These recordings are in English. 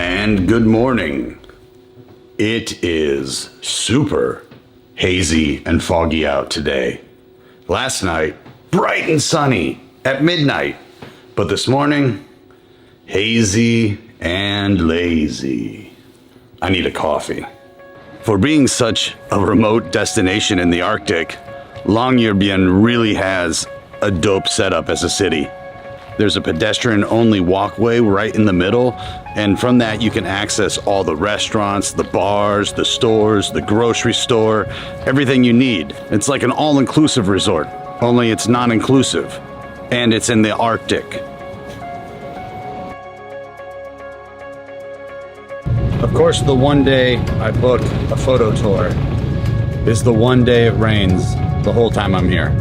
And good morning. It is super hazy and foggy out today. Last night, bright and sunny at midnight. But this morning, hazy and lazy. I need a coffee. For being such a remote destination in the Arctic, Longyearbyen really has a dope setup as a city. There's a pedestrian-only walkway right in the middle, and from that you can access all the restaurants, the bars, the stores, the grocery store, everything you need. It's like an all-inclusive resort, only it's non-inclusive, and it's in the Arctic. Of course, the one day I book a photo tour is the one day it rains the whole time I'm here.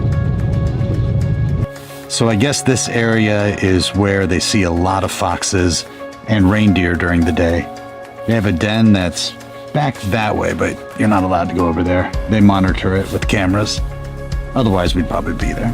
So I guess this area is where they see a lot of foxes and reindeer during the day. They have a den that's back that way, but you're not allowed to go over there. They monitor it with cameras. Otherwise, we'd probably be there.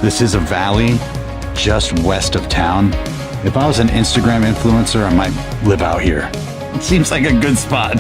This is a valley just west of town. If I was an Instagram influencer, I might live out here. It seems like a good spot.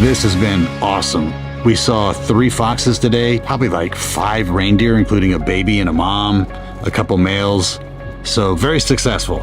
This has been awesome. We saw 3 foxes today, probably like 5 reindeer, including a baby and a mom, a couple males. So very successful.